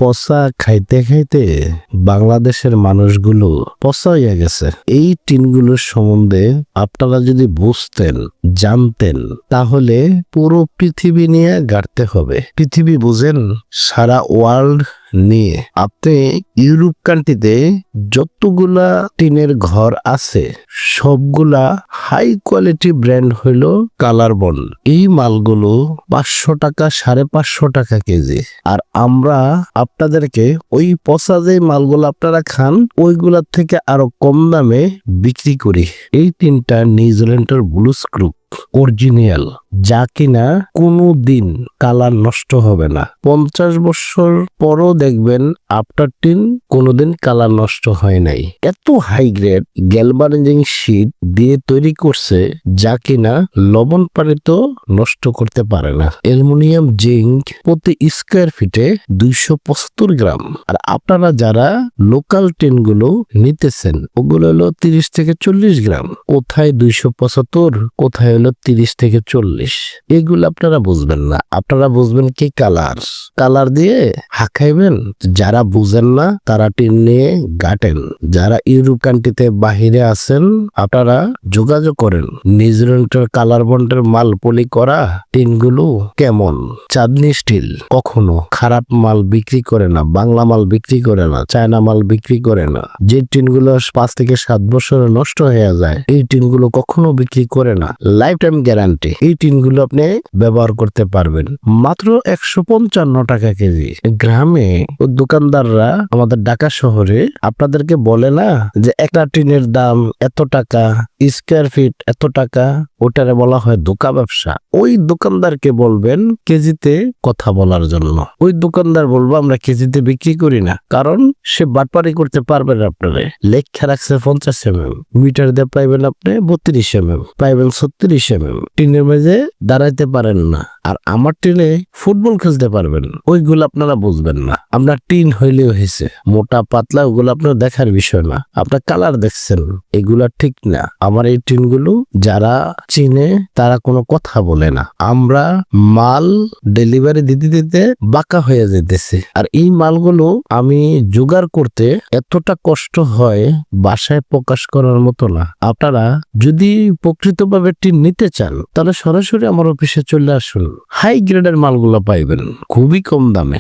পচা খাইতে খাইতে বাংলাদেশের মানুষগুলো পচা হয়ে গেছে। এই টিনগুলোর সম্বন্ধে আপনারা যদি বুঝতেন, জানতেন, তাহলে পুরো পৃথিবী নিয়ে গাড়তে হবে। পৃথিবী বুঝেন, সারা ওয়ার্ল্ড নিয়ে আপনি ইউরোপ কান্ট্রিতে যতগুলা টিনের ঘর আছে সবগুলা হাই কোয়ালিটি ব্র্যান্ড হইল কালারবন। এই মালগুলো 500 টাকা, 550 টাকা কেজি। আর আমরা আপনাদেরকে ওই পচা যে মালগুলো আপনারা খান ওইগুলার থেকে আরো কম দামে বিক্রি করি। এই টিনটা নিউজিল্যান্ডের ব্লু স্ক্রুপ অরিজিনাল, যা কিনা কোনো দিন কালার নষ্ট হবে না। 50 বছর পরও দেখবেন আপনার টিন কোনোদিন কালার নষ্ট হয় নাই। এত হাই গ্রেড গ্যালভানাইজিং শীট দিয়ে তৈরি করছে, যা কিনা লবণ পানিতেও নষ্ট করতে পারে না। অ্যালুমিনিয়াম জিঙ্ক প্রতি স্কোয়ার ফিটে 275 গ্রাম। আর আপনারা যারা লোকাল টিন গুলো নিতেছেন ওগুলো হলো 30 থেকে 40 গ্রাম। কোথায় 275, কোথায় 30 থেকে 40। এগুলো আপনারা বুঝবেন না। আপনারা বুঝবেন কি কালার দিয়ে হাঁকাইবেন। যারা বুঝেন না তারা টিন নিয়ে গাটেন। যারা ইউরোপ কান্ট্রিতে বাহিরে আছেন আপনারা যোগাযোগ করেন। নিউজিল্যান্ডের কালার বন্ডের মাল পলি করা টিনগুলো কেমন। চাঁদনি স্টিল কখনো খারাপ মাল বিক্রি করে না, বাংলা মাল বিক্রি করে না, চায়না মাল বিক্রি করে না। যে টিনগুলো 5 থেকে 7 বছরে নষ্ট হয়ে যায় এই টিনগুলো কখনো বিক্রি করে না। Life time guarantee. এই টিনগুলো আপনি ব্যবহার করতে পারবেন মাত্র 155 টাকা কেজি। গ্রামে দোকানদাররা আমাদের ঢাকা শহরে আপনাদেরকে বলে না যে একটা টিনের দাম এত টাকা, স্কোয়ার ফিট এত টাকা, ওটারে বলা হয় ধোঁকা ব্যবসা। ওই দোকানদারকে বলবেন কেজিতে কথা বলার জন্য। ওই দোকানদার বলবো আমরা কেজিতে বিক্রি করি না, কারণ সে বাটপারি করতে পারবেন। আপনারে লেখা রাখছে 50 mm, মিটার দিয়ে পাইবেন আপনি 32 mm, পাইবেন 36 mm। টিনের মেঝে দাঁড়াইতে পারেন না, আর আমার টিনে ফুটবল খেলতে পারবেন। ওইগুলো আপনারা বুঝবেন না। আপনার টিন হইলেও হয়েছে, মোটা পাতলা ওগুলো আপনার দেখার বিষয় না। আপনার কালার দেখছেন, এগুলা ঠিক না। আমার এই টিনগুলো যারা চিনে তারা কোনো কথা বলে না। আমরা মাল ডেলিভারি দিতে দিতে বাঁকা হয়ে যেতেছে। আর এই মালগুলো আমি জোগাড় করতে এতটা কষ্ট হয় বাসায় প্রকাশ করার মতো না। আপনারা যদি প্রকৃতভাবে টিন নিতে চান তাহলে সরাসরি আমার অফিসে চলে আসুন। হাই গ্রেডের মালগুলো পাইবেন খুবই কম দামে।